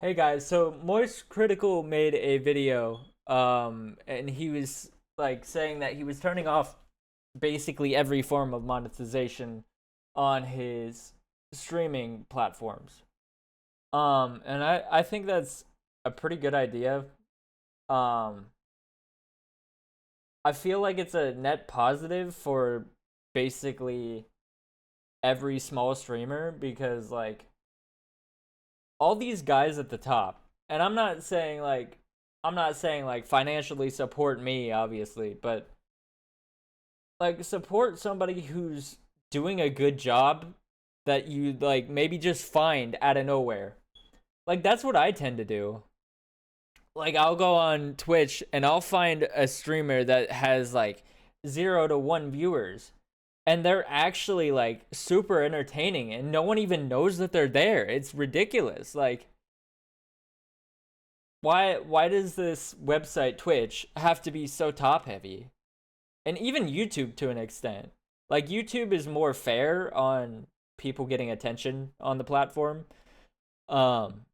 Hey guys, so MoistCritikal made a video, and he was like saying that he was turning off basically every form of monetization on his streaming platforms. And I think that's a pretty good idea. Um, I feel like it's a net positive for basically every small streamer because like all these guys at the top, and I'm not saying like financially support me obviously, but like support somebody who's doing a good job that you like maybe just find out of nowhere. Like that's what I tend to do. Like I'll go on Twitch and I'll find a streamer that has like 0 to 1 viewers and they're actually like super entertaining and no one even knows that they're there. It's ridiculous. Like why does this website Twitch have to be so top heavy? And even YouTube to an extent. Like YouTube is more fair on people getting attention on the platform. Um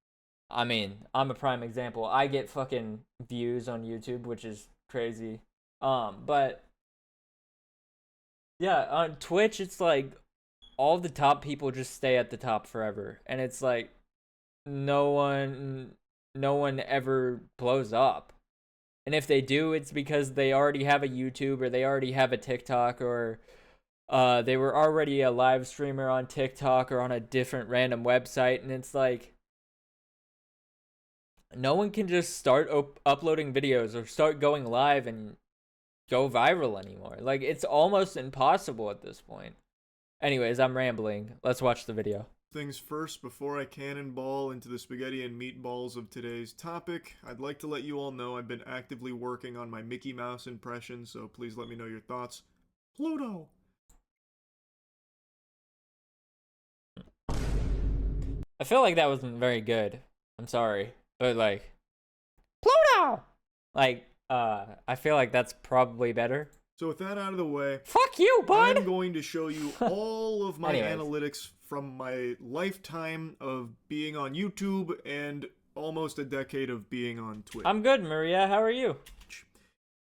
I mean, I'm a prime example. I get fucking views on YouTube, which is crazy. But yeah, on Twitch it's like all the top people just stay at the top forever. And it's like no one no one ever blows up. And if they do, it's because they already have a YouTube or they already have a TikTok or they were already a live streamer on TikTok or on a different random website. And it's like, no one can just start uploading videos or start going live and go viral anymore. Like, it's almost impossible at this point. Anyways, I'm rambling. Let's watch the video. Things first, before I cannonball into the spaghetti and meatballs of today's topic, I'd like to let you all know I've been actively working on my Mickey Mouse impression, so please let me know your thoughts. Pluto! I feel like that wasn't very good. I'm sorry. But, like, Pluto! Like, I feel like that's probably better. So with that out of the way, Fuck you, bud! I'm going to show you all of my Anyways. analytics from my lifetime of being on YouTube and almost a decade of being on Twitch. I'm good, Maria. How are you?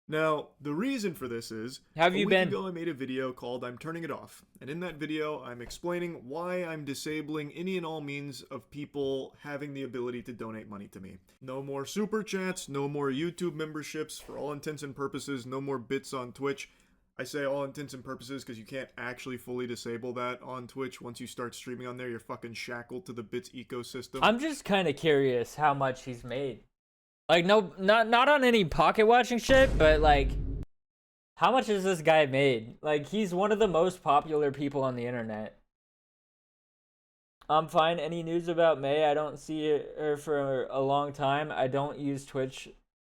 Now, the reason for this is, How have you been? a week ago I made a video called I'm Turning It Off, and in that video I'm explaining why I'm disabling any and all means of people having the ability to donate money to me. No more super chats, no more YouTube memberships, for all intents and purposes, no more bits on Twitch. I say all intents and purposes because you can't actually fully disable that on Twitch. Once you start streaming on there, you're fucking shackled to the bits ecosystem. I'm just kind of curious how much he's made. Like, no, not on any pocket watching shit, but like, how much has this guy made? Like, he's one of the most popular people on the internet. I'm fine. Any news about May? I don't see her for a long time. I don't use Twitch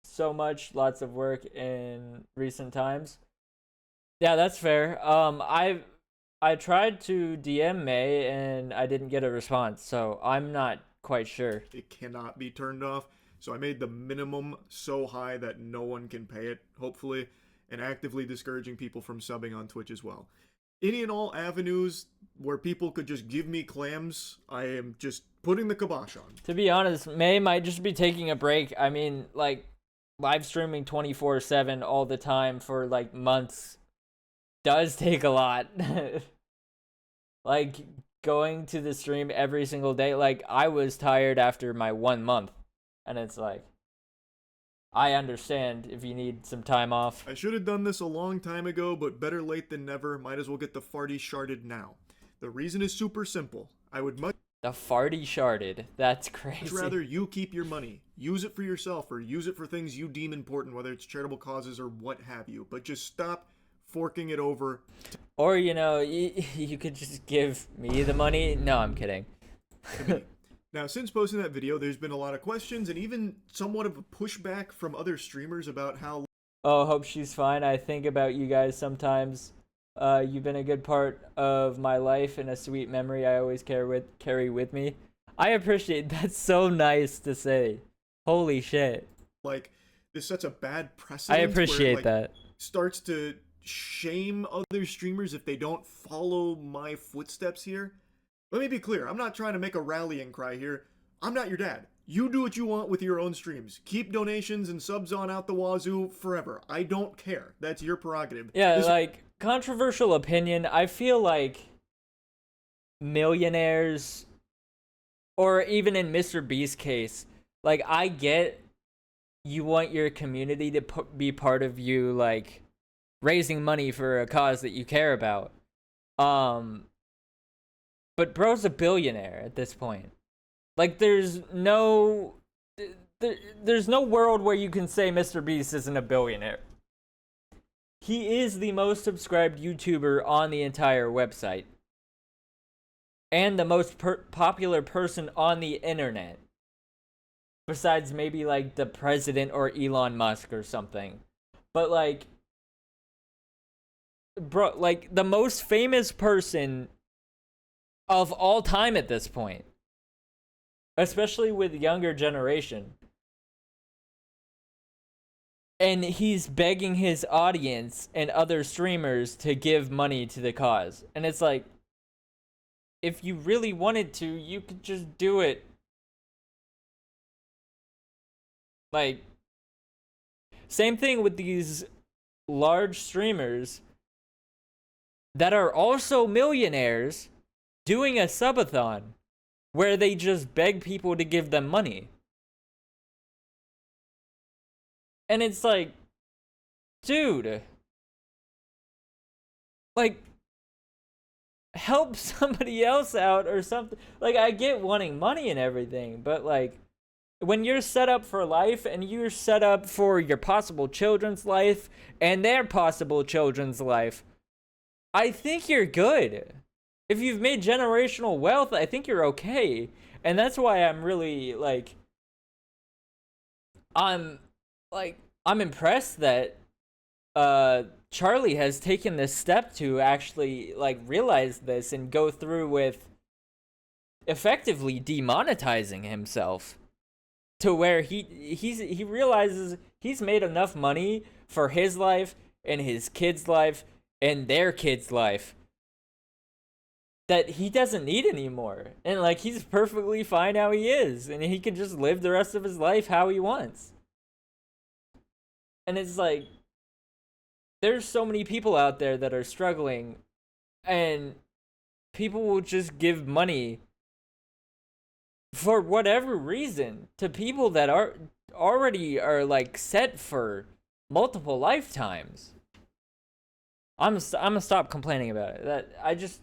so much. Lots of work in recent times. Yeah, that's fair. I tried to DM May and I didn't get a response, so I'm not quite sure. It cannot be turned off. So I made the minimum so high that no one can pay it, hopefully, and actively discouraging people from subbing on Twitch as well. Any and all avenues where people could just give me clams, I am just putting the kibosh on. To be honest, May might just be taking a break. I mean, like, live streaming 24/7 all the time for, like, months does take a lot. Like, going to the stream every single day, like, I was tired after my 1 month. And it's like, I understand if you need some time off. I should have done this a long time ago, but better late than never. Might as well get the farty sharded now. The reason is super simple. I would much The farty sharded. That's crazy. rather you keep your money. Use it for yourself or use it for things you deem important, whether it's charitable causes or what have you. But just stop forking it over. Or, you know, you could just give me the money. No, I'm kidding. Now, since posting that video, there's been a lot of questions and even somewhat of a pushback from other streamers about how Oh, hope she's fine. I think about you guys sometimes. You've been a good part of my life and a sweet memory I always carry with me. I appreciate that's so nice to say. Holy shit. like this sets a bad precedent. I appreciate that. Starts to shame other streamers if they don't follow my footsteps here. Let me be clear. I'm not trying to make a rallying cry here. I'm not your dad. You do what you want with your own streams. Keep donations and subs on out the wazoo forever. I don't care. That's your prerogative. Yeah, like, controversial opinion, I feel like millionaires, or even in Mr. Beast's case, like, I get you want your community to be part of you, like, raising money for a cause that you care about. But bro's a billionaire at this point. Like, there's no world where you can say Mr. Beast isn't a billionaire. He is the most subscribed YouTuber on the entire website. And the most popular person on the internet. Besides maybe, like, the president or Elon Musk or something. But, like, bro, like, the most famous person of all time at this point. Especially with the younger generation. And he's begging his audience and other streamers to give money to the cause. And it's like, if you really wanted to, you could just do it. Like, same thing with these large streamers that are also millionaires doing a subathon where they just beg people to give them money. And it's like, dude, like, help somebody else out or something. Like, I get wanting money and everything, but, like, when you're set up for life and you're set up for your possible children's life and their possible children's life, I think you're good. If you've made generational wealth, I think you're okay. And that's why I'm really, like, I'm impressed that Charlie has taken this step to actually, like, realize this and go through with effectively demonetizing himself to where he realizes he's made enough money for his life and his kids' life and their kids' life that he doesn't need anymore. And, like, he's perfectly fine how he is, and he can just live the rest of his life how he wants. And it's like, there's so many people out there that are struggling, and people will just give money for whatever reason to people that are already like set for multiple lifetimes. I'm gonna stop complaining about it. That I just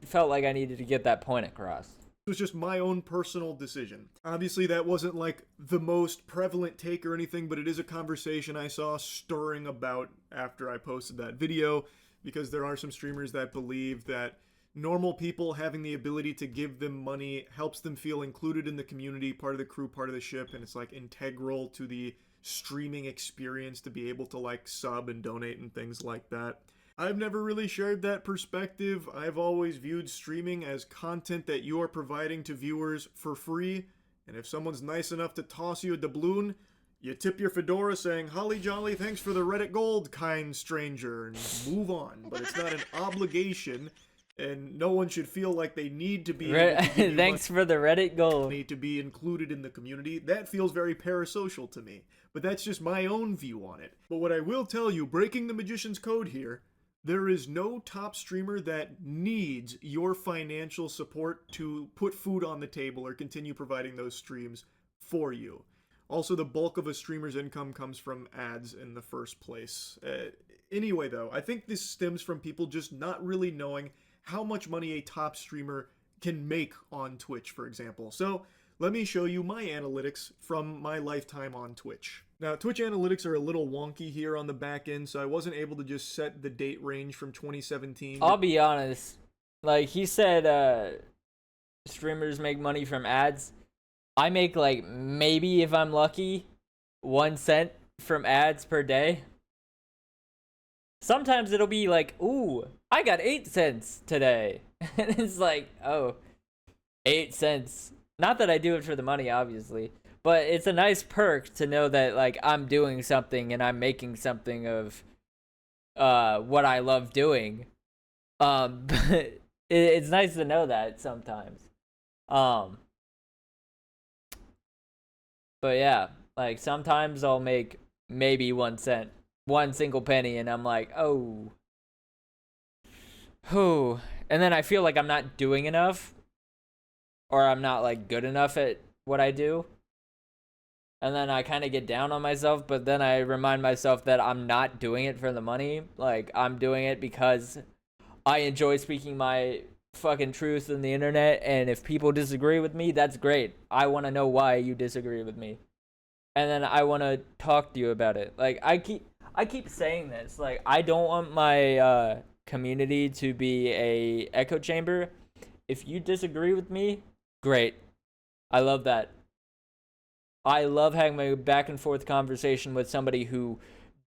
felt like I needed to get that point across. It was just my own personal decision. Obviously, that wasn't like the most prevalent take or anything, but it is a conversation I saw stirring about after I posted that video, because there are some streamers that believe that normal people having the ability to give them money helps them feel included in the community, part of the crew, part of the ship, and it's like integral to the streaming experience to be able to like sub and donate and things like that. I've never really shared that perspective. I've always viewed streaming as content that you are providing to viewers for free, and if someone's nice enough to toss you a doubloon, you tip your fedora saying, "Holly jolly, thanks for the Reddit gold, kind stranger," and move on. But it's not an obligation, and no one should feel like they need to be thanks for the Reddit gold. Need to be included in the community. That feels very parasocial to me, but that's just my own view on it. But what I will tell you, breaking the magician's code here, there is no top streamer that needs your financial support to put food on the table or continue providing those streams for you. Also, the bulk of a streamer's income comes from ads in the first place. Anyway, though, I think this stems from people just not really knowing how much money a top streamer can make on Twitch, for example. So, let me show you my analytics from my lifetime on Twitch. Now, Twitch analytics are a little wonky here on the back end, so I wasn't able to just set the date range from 2017. I'll be honest. Like, he said, streamers make money from ads. I make, like, maybe, if I'm lucky, 1 cent from ads per day. Sometimes it'll be like, ooh, I got 8 cents today. And it's like, oh, 8 cents. Not that I do it for the money, obviously. But it's a nice perk to know that, like, I'm doing something and I'm making something of what I love doing. But it's nice to know that sometimes. But yeah, like sometimes I'll make maybe 1 cent, one single penny, and I'm like, oh, who, and then I feel like I'm not doing enough, or I'm not like good enough at what I do. And then I kind of get down on myself, but then I remind myself that I'm not doing it for the money. Like, I'm doing it because I enjoy speaking my fucking truth on the internet, and if people disagree with me, that's great. I want to know why you disagree with me. And then I want to talk to you about it. Like, I keep saying this. Like, I don't want my community to be a echo chamber. If you disagree with me, great. I love that. I love having a back and forth conversation with somebody who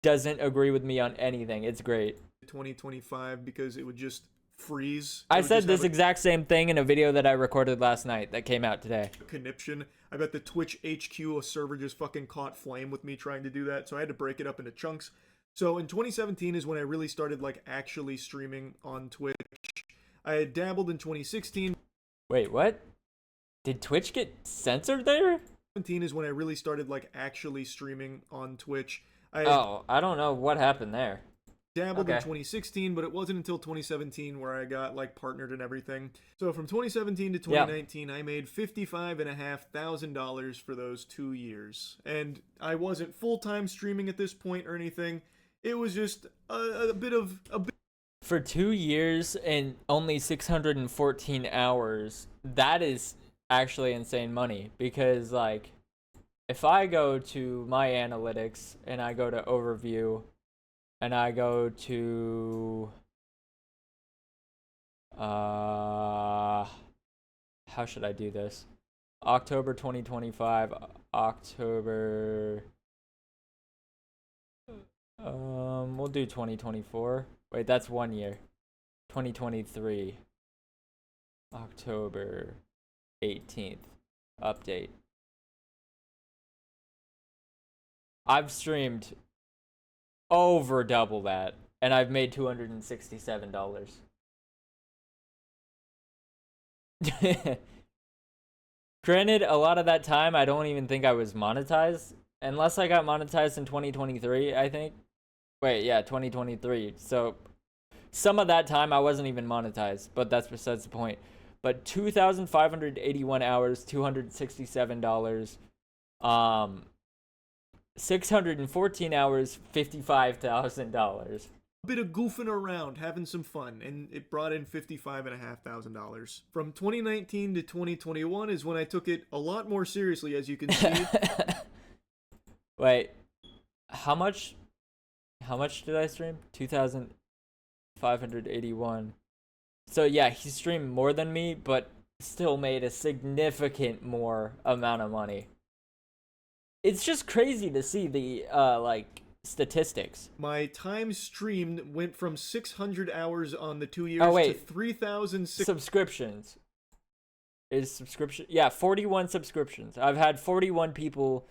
doesn't agree with me on anything. It's great. 2025 because it would just freeze. I said this exact same thing in a video that I recorded last night that came out today. Conniption. I bet the Twitch HQ server just fucking caught flame with me trying to do that, so I had to break it up into chunks. So in 2017 is when I really started like actually streaming on Twitch. I had dabbled in 2016. Wait, what? Did Twitch get censored there? 2017 is when I really started like actually streaming on Twitch. I don't know what happened there. Dabbled in 2016, but it wasn't until 2017 where I got like partnered and everything. So from 2017 to 2019, I made $55,500 for those 2 years. And I wasn't full-time streaming at this point or anything. It was just a bit. For 2 years and only 614 hours, that is actually insane money. Because like, if I go to my analytics and I go to overview, and I go to how should I do this? October 2025, October we'll do 2024. Wait, that's 1 year. 2023. October 18th. Update. I've streamed over double that, and I've made $267. Granted, a lot of that time I don't even think I was monetized, unless I got monetized in 2023, I think. Wait, yeah, 2023. So some of that time I wasn't even monetized, but that's besides the point. But 2,581 hours, $267. 614 hours, $55,000. A bit of goofing around, having some fun, and it brought in $55,500. From 2019 to 2021 is when I took it a lot more seriously, as you can see. Wait, how much did I stream? 2,581. So yeah, he streamed more than me, but still made a significant more amount of money. It's just crazy to see the like statistics. My time streamed went from 600 hours on the 2 years to 3,000 subscriptions. Is subscription? Yeah, 41 subscriptions. I've had 41 people,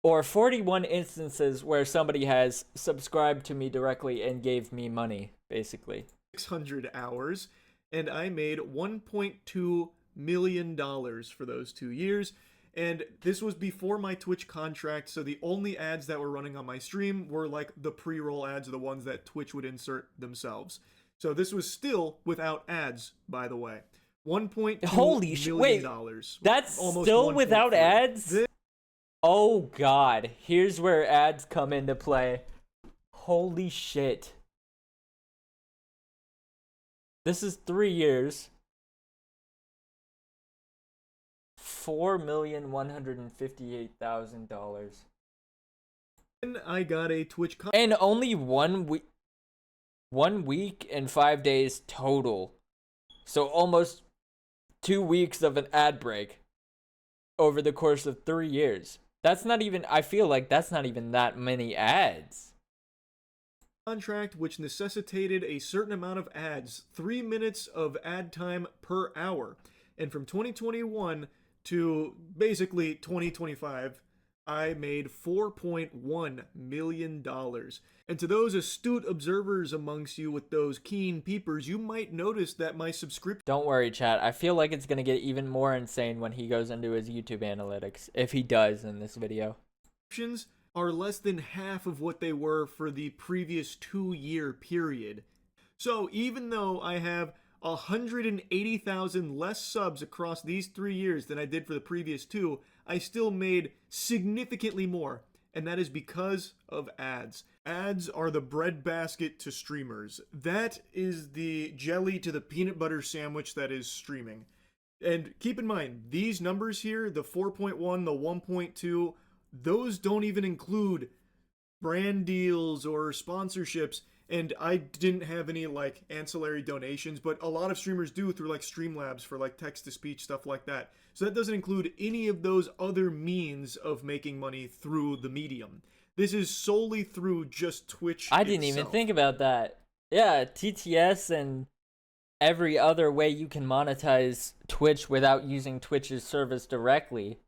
or 41 instances where somebody has subscribed to me directly and gave me money, basically. 600 hours, and I made $1.2 million for those 2 years. And this was before my Twitch contract, so the only ads that were running on my stream were like the pre-roll ads, the ones that Twitch would insert themselves. So this was still without ads, by the way. $1.2 million. Wait, that's still without ads? Oh god, here's where ads come into play. Holy shit. This is 3 years. $4,158,000. And I got a Twitch and only 1 week, 1 week and 5 days total. So almost 2 weeks of an ad break over the course of 3 years. That's not even, I feel like that's not even that many ads. Contract which necessitated a certain amount of ads, 3 minutes of ad time per hour. And from 2021 to basically 2025, I made $4.1 million. And to those astute observers amongst you with those keen peepers, you might notice that my subscription Don't worry, chat. I feel like it's going to get even more insane when he goes into his YouTube analytics, if he does in this video. are less than half of what they were for the previous 2-year period. So even though I have 180,000 less subs across these 3 years than I did for the previous 2, I still made significantly more, and that is because of ads. Ads are the breadbasket to streamers. That is the jelly to the peanut butter sandwich that is streaming. And keep in mind, these numbers here, the 4.1, the 1.2, those don't even include brand deals or sponsorships. And I didn't have any like ancillary donations, but a lot of streamers do through like Streamlabs for like text-to-speech, stuff like that. So that doesn't include any of those other means of making money through the medium. This is solely through just Twitch I didn't even think about that. Yeah, TTS and every other way you can monetize Twitch without using Twitch's service directly.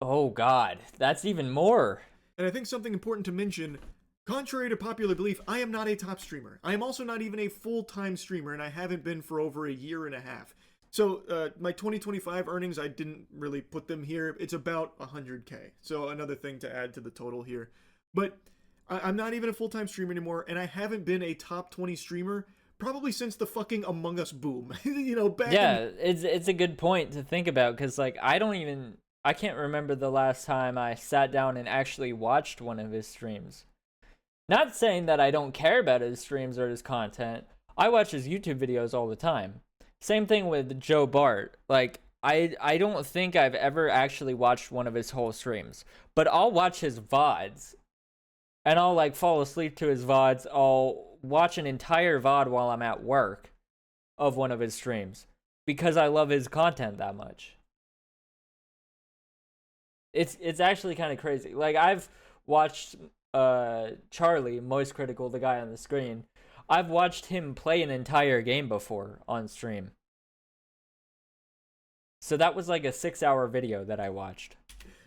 Oh god, that's even more. And I think something important to mention, contrary to popular belief, I am not a top streamer. I am also not even a full-time streamer, and I haven't been for over a year and a half. So my 2025 earnings, I didn't really put them here. It's about 100K. So another thing to add to the total here. But I'm not even a full-time streamer anymore, and I haven't been a top 20 streamer probably since the fucking Among Us boom. You know, back it's a good point to think about, because like I can't remember the last time I sat down and actually watched one of his streams. Not saying that I don't care about his streams or his content. I watch his YouTube videos all the time. Same thing with Joe Bart. Like, I don't think I've ever actually watched one of his whole streams. But I'll watch his VODs. And I'll, like, fall asleep to his VODs. I'll watch an entire VOD while I'm at work of one of his streams. Because I love his content that much. It's actually kind of crazy. Like, I've watched Charlie, MoistCritikal, the guy on the screen. I've watched him play an entire game before on stream. So that was like a 6-hour video that I watched.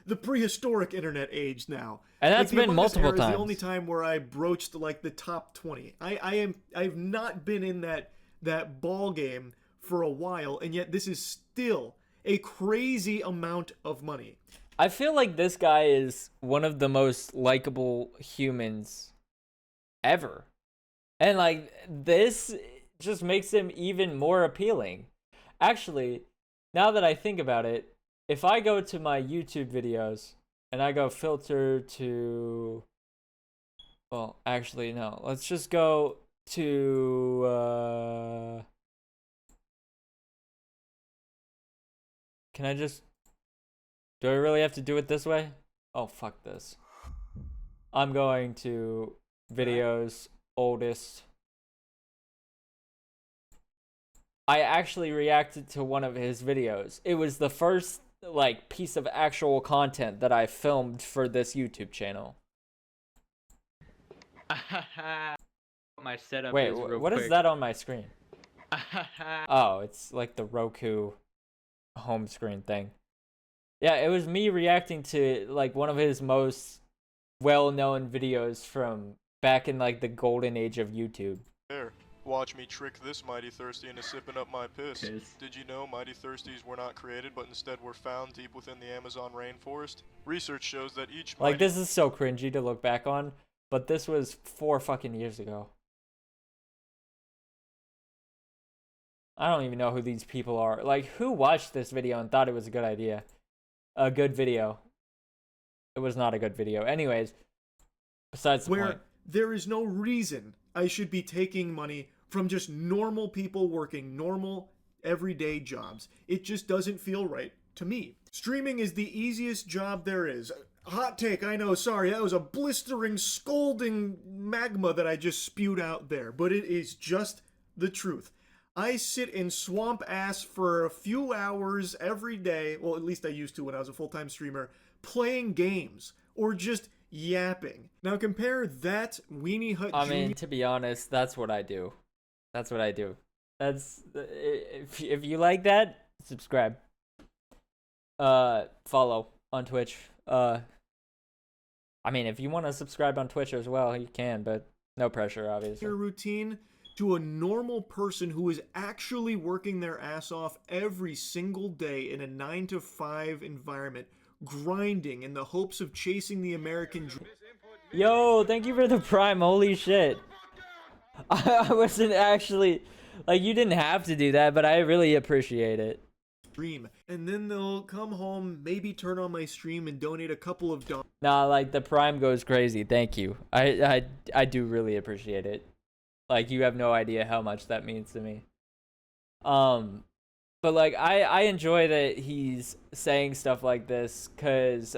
The prehistoric internet age now. And that's like, been multiple times. The only time where I broached like the top 20. I've not been in that ball game for a while, and yet this is still a crazy amount of money. I feel like this guy is one of the most likable humans ever. And like this just makes him even more appealing. Actually, now that I think about it, if I go to my YouTube videos and I go filter to, well, actually no, let's just go to can I just, do I really have to do it this way? Oh, fuck this. I'm going to videos, oldest. I actually reacted to one of his videos. It was the first like piece of actual content that I filmed for this YouTube channel. My setup. Wait, is real what quick. is that on my screen? Oh, it's like the Roku home screen thing. Yeah, it was me reacting to like one of his most well-known videos from back in like the golden age of YouTube. There. Watch me trick this Mighty Thirsty into sipping up my piss. Did you know Mighty Thirsties were not created but instead were found deep within the Amazon rainforest? Research shows that each Like, this is so cringy to look back on, but this was 4 fucking years ago. I don't even know who these people are. Like, who watched this video and thought it was a good idea? A good video. It was not a good video. Anyways, besides the point. There is no reason I should be taking money from just normal people working normal, everyday jobs. It just doesn't feel right to me. Streaming is the easiest job there is. Hot take, I know, sorry, that was a blistering, scalding magma that I just spewed out there, but it is just the truth. I sit in swamp ass for a few hours every day, well, at least I used to when I was a full-time streamer, playing games, or just yapping. Now compare that Weenie Hut I mean, to be honest, that's what I do. That's what I do. That's, if you like that, subscribe. Follow. on Twitch. I mean, if you want to subscribe on Twitch as well, you can, but no pressure, obviously. Your routine to a normal person who is actually working their ass off every single day in a 9-to-5 environment, grinding in the hopes of chasing the American dream. Yo, thank you for the Prime. Holy shit. I wasn't actually, like, you didn't have to do that, but I really appreciate it. And then they'll come home, maybe turn on my stream and donate a couple of dollars. Nah, like, the Prime goes crazy. Thank you. I do really appreciate it. Like, you have no idea how much that means to me. But like, I enjoy that he's saying stuff like this, cause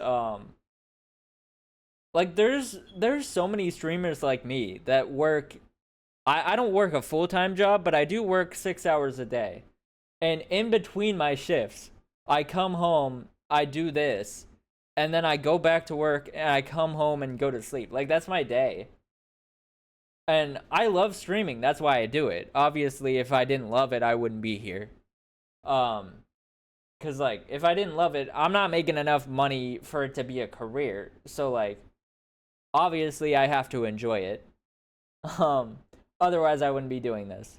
like, there's so many streamers like me that work. I don't work a full-time job, but I do work 6 hours a day. And in between my shifts, I come home, I do this, and then I go back to work, and I come home and go to sleep. Like, that's my day. And I love streaming. That's why I do it. Obviously, if I didn't love it, I wouldn't be here. Cause like, if I didn't love it, I'm not making enough money for it to be a career. So like, obviously, I have to enjoy it. Otherwise, I wouldn't be doing this.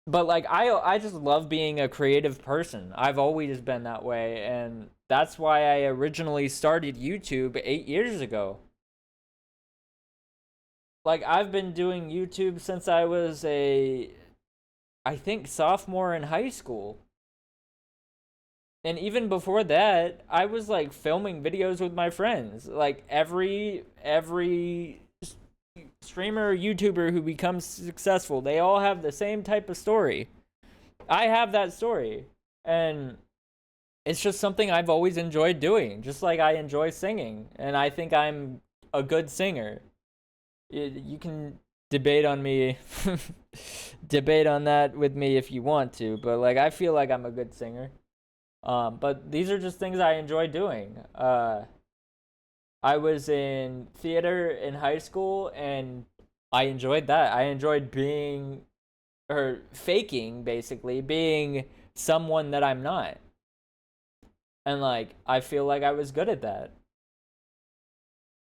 But like, I just love being a creative person. I've always been that way, and that's why I originally started YouTube 8 years ago. Like, I've been doing YouTube since I was I think, sophomore in high school. And even before that, I was like filming videos with my friends. Like, every streamer or YouTuber who becomes successful, they all have the same type of story. I have that story, and it's just something I've always enjoyed doing, just like I enjoy singing, and I think I'm a good singer. You can debate on me, debate on that with me if you want to, but like, I feel like I'm a good singer. But these are just things I enjoy doing. I was in theater in high school, and I enjoyed that. I enjoyed faking, basically, being someone that I'm not. And, like, I feel like I was good at that.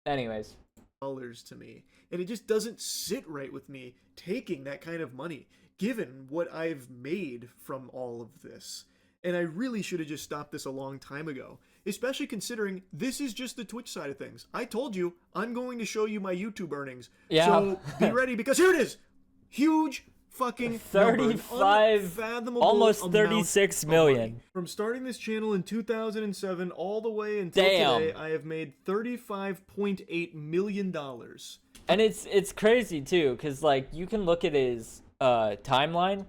Anyways. To me. And it just doesn't sit right with me taking that kind of money, given what I've made from all of this. And I really should have just stopped this a long time ago, especially considering this is just the Twitch side of things. I told you, I'm going to show you my YouTube earnings. Yeah. So be ready, because here it is. Huge fucking 35, almost 36 million. From starting this channel in 2007 all the way until today, I have made $35.8 million. And it's crazy too, because like, you can look at his timeline.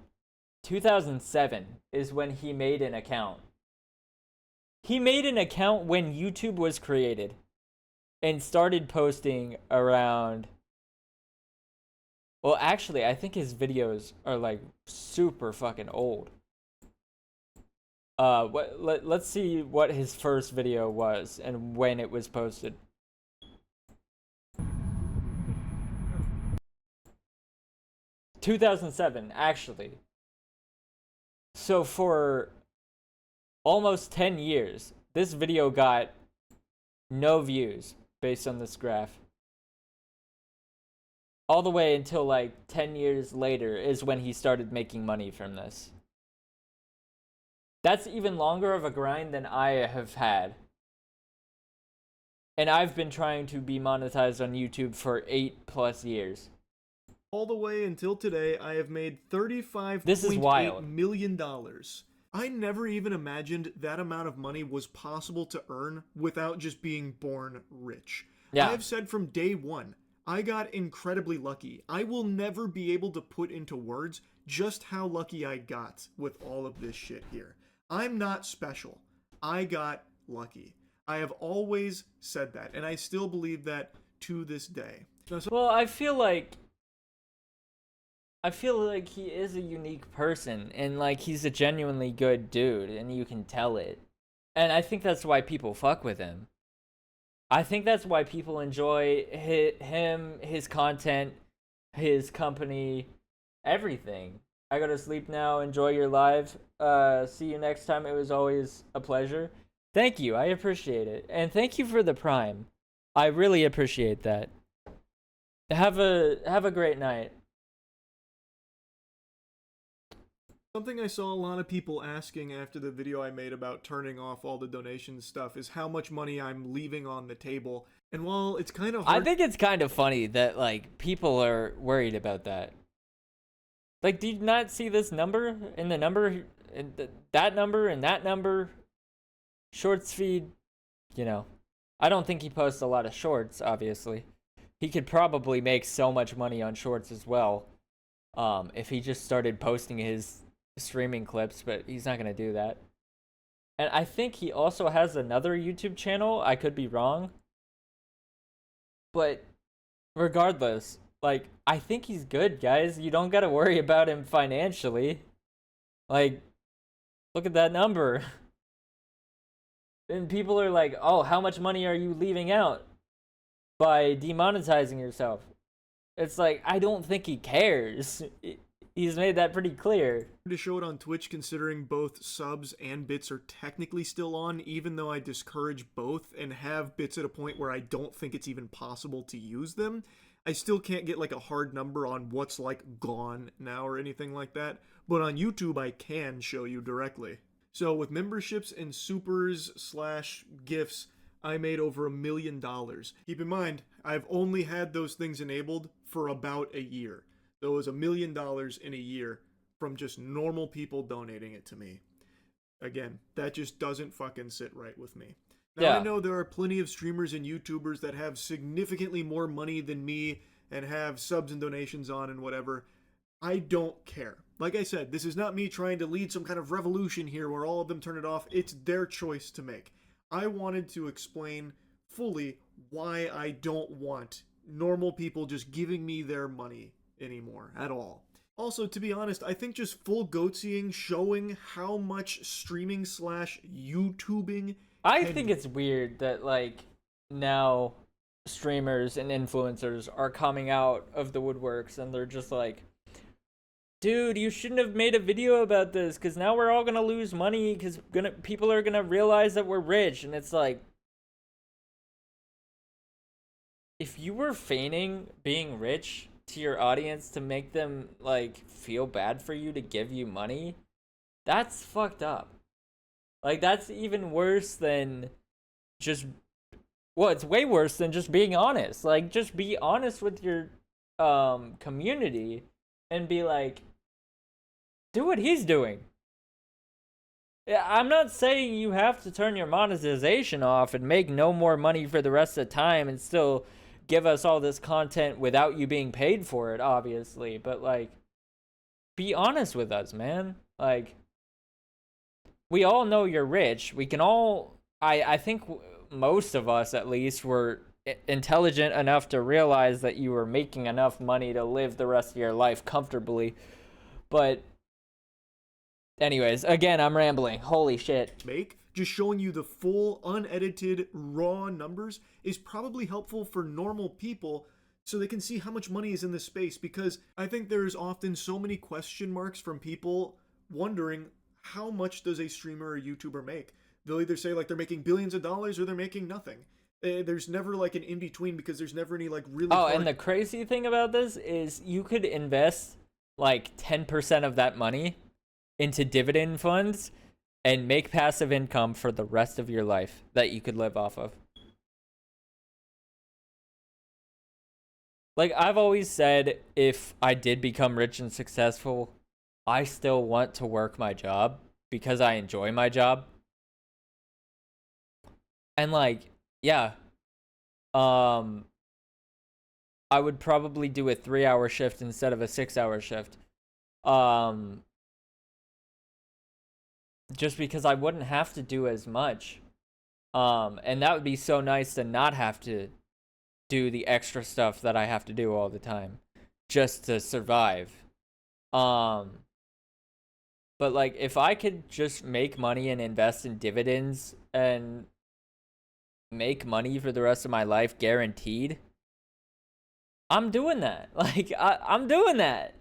2007 is when he made an account. He made an account when YouTube was created and started posting around. Well, actually, I think his videos are like super fucking old. Let's see what his first video was and when it was posted. (2007), actually. So for almost 10 years, this video got no views based on this graph. All the way until like 10 years later is when he started making money from this. That's even longer of a grind than I have had. And I've been trying to be monetized on YouTube for 8+ years. All the way until today, I have made $35.8 million. I never even imagined that amount of money was possible to earn without just being born rich. Yeah. I have said from day one, I got incredibly lucky. I will never be able to put into words just how lucky I got with all of this shit here. I'm not special. I got lucky. I have always said that, and I still believe that to this day. Well, I feel like he is a unique person, and like, he's a genuinely good dude, and you can tell it. And I think that's why people fuck with him. I think that's why people enjoy him, his content, his company, everything. I go to sleep now. Enjoy your live. See you next time. It was always a pleasure. Thank you. I appreciate it. And thank you for the Prime. I really appreciate that. Have a great night. Something I saw a lot of people asking after the video I made about turning off all the donation stuff is how much money I'm leaving on the table. And while it's kind of hard... I think it's kind of funny that, like, people are worried about that. Like, do you not see this number? And the number, and that number, and that number? Shorts feed, you know. I don't think he posts a lot of shorts, obviously. He could probably make so much money on shorts as well. If he just started posting his streaming clips, but he's not going to do that. And I think he also has another YouTube channel. I could be wrong. But regardless, like, I think he's good, guys. You don't got to worry about him financially. Like, look at that number. And people are like, oh, how much money are you leaving out by demonetizing yourself? It's like, I don't think he cares. He's made that pretty clear. To show it on Twitch, considering both subs and bits are technically still on, even though I discourage both and have bits at a point where I don't think it's even possible to use them, I still can't get like a hard number on what's like gone now or anything like that. But on YouTube, I can show you directly. So with memberships and supers / gifts, I made over $1 million. Keep in mind, I've only had those things enabled for about a year. So it was $1 million in a year from just normal people donating it to me. Again, that just doesn't fucking sit right with me. Now, Yeah. I know there are plenty of streamers and YouTubers that have significantly more money than me and have subs and donations on and whatever. I don't care. Like I said, this is not me trying to lead some kind of revolution here where all of them turn it off. It's their choice to make. I wanted to explain fully why I don't want normal people just giving me their money anymore at all. Also, to be honest, I think just full goatseeing, showing how much streaming / YouTubing... I think it's weird that, like, now streamers and influencers are coming out of the woodworks and they're just like, dude, you shouldn't have made a video about this because now we're all gonna lose money because people are gonna realize that we're rich. And it's like, if you were feigning being rich to your audience to make them, like, feel bad for you to give you money, that's fucked up. Like, that's even worse than just, well, it's way worse than just being honest. Like, just be honest with your community and be like, do what he's doing. Yeah, I'm not saying you have to turn your monetization off and make no more money for the rest of the time and still give us all this content without you being paid for it, obviously. But, like, be honest with us, man. Like, we all know you're rich. We can all, I think most of us at least were intelligent enough to realize that you were making enough money to live the rest of your life comfortably. But anyways, again, I'm rambling. Holy shit. Just showing you the full, unedited, raw numbers is probably helpful for normal people so they can see how much money is in this space, because I think there's often so many question marks from people wondering, how much does a streamer or YouTuber make? They'll either say like they're making billions of dollars or they're making nothing. There's never like an in-between because there's never any like really and the crazy thing about this is you could invest like 10% of that money into dividend funds and make passive income for the rest of your life that you could live off of. Like, I've always said, if I did become rich and successful, I still want to work my job because I enjoy my job. And, like, yeah, I would probably do a 3-hour shift instead of a 6-hour shift. Just because I wouldn't have to do as much. And that would be so nice to not have to do the extra stuff that I have to do all the time just to survive. But like, if I could just make money and invest in dividends and make money for the rest of my life guaranteed, I'm doing that. Like, I'm doing that.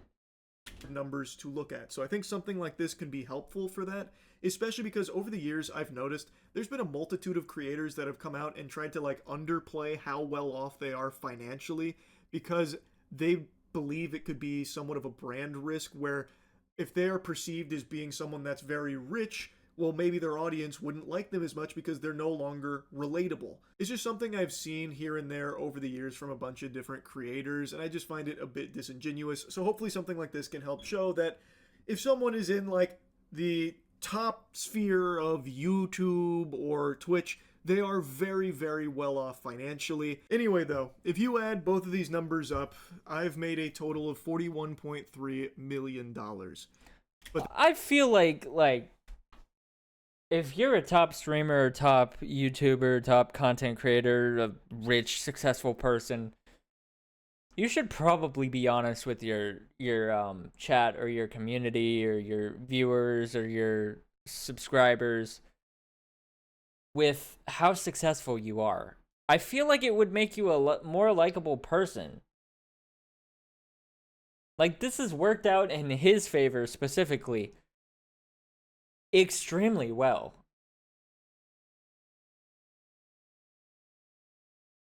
numbers to look at. So I think something like this can be helpful for that. especially because over the years I've noticed there's been a multitude of creators that have come out and tried to like underplay how well off they are financially because they believe it could be somewhat of a brand risk where if they are perceived as being someone that's very rich, well, maybe their audience wouldn't like them as much because they're no longer relatable. It's just something I've seen here and there over the years from a bunch of different creators, and I just find it a bit disingenuous. So hopefully something like this can help show that if someone is in like the top sphere of YouTube or Twitch, they are very, very well off financially. Anyway, though, if you add both of these numbers up, I've made a total of $41.3 million. But I feel like if you're a top streamer, top YouTuber, top content creator, a rich, successful person, you should probably be honest with your chat or your community or your viewers or your subscribers with how successful you are. I feel like it would make you a more likable person. Like, this has worked out in his favor specifically extremely well.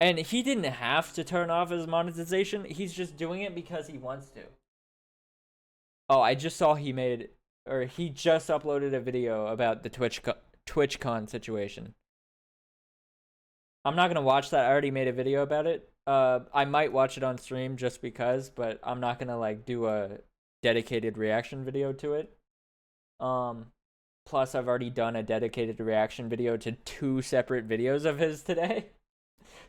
And he didn't have to turn off his monetization. He's just doing it because he wants to. Oh, I just saw he just uploaded a video about the TwitchCon situation. I'm not gonna watch that. I already made a video about it. I might watch it on stream just because, but I'm not gonna like do a dedicated reaction video to it. Plus, I've already done a dedicated reaction video to 2 separate videos of his today.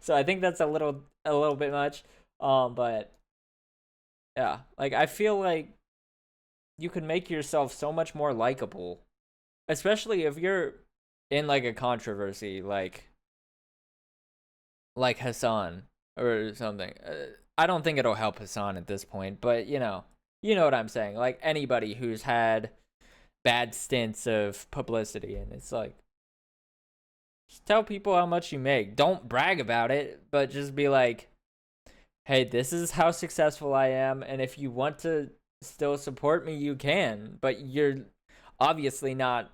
So I think that's a little bit much. But yeah, like I feel like you could make yourself so much more likable, especially if you're in like a controversy, like Hassan or something. I don't think it'll help Hassan at this point, but you know what I'm saying. Like anybody who's had bad stints of publicity, and it's like, just tell people how much you make. Don't brag about it, but just be like, hey, this is how successful I am, and if you want to still support me, you can, but you're obviously not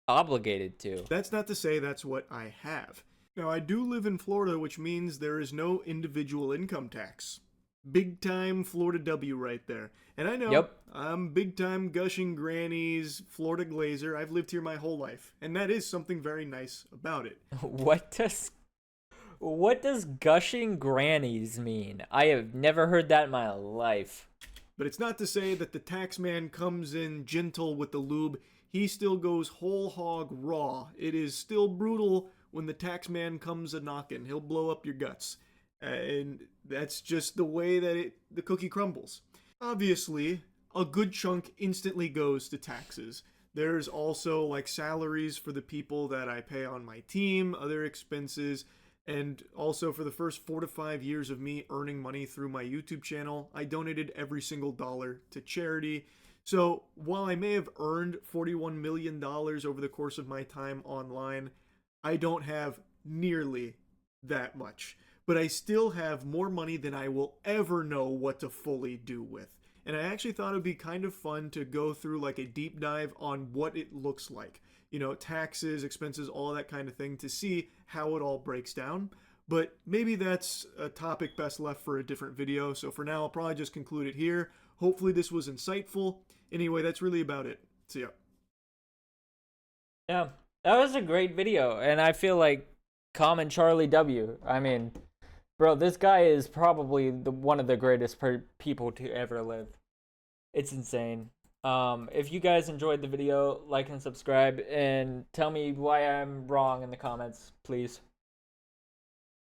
obligated to. that's not to say that's what I have. Now, I do live in Florida, which means there is no individual income tax. Big time Florida W right there. And I know, Yep. I'm big time gushing grannies, Florida glazer. I've lived here my whole life, and that is something very nice about it. What does gushing grannies mean? I have never heard that in my life. But it's not to say that the tax man comes in gentle with the lube. He still goes whole hog raw. It is still brutal when the tax man comes a-knockin'. He'll blow up your guts. And that's just the way that the cookie crumbles. Obviously, a good chunk instantly goes to taxes. There's also like salaries for the people that I pay on my team, other expenses, and also for the first 4 to 5 years of me earning money through my YouTube channel, I donated every single dollar to charity. So while I may have earned $41 million over the course of my time online, I don't have nearly that much. But I still have more money than I will ever know what to fully do with. And I actually thought it would be kind of fun to go through like a deep dive on what it looks like. You know, taxes, expenses, all that kind of thing to see how it all breaks down. But maybe that's a topic best left for a different video. So for now, I'll probably just conclude it here. Hopefully this was insightful. Anyway, that's really about it. See ya. Yeah, that was a great video, and I feel like common Charlie W. I mean, bro, this guy is probably one of the greatest people to ever live. It's insane. If you guys enjoyed the video, like and subscribe, and tell me why I'm wrong in the comments, please.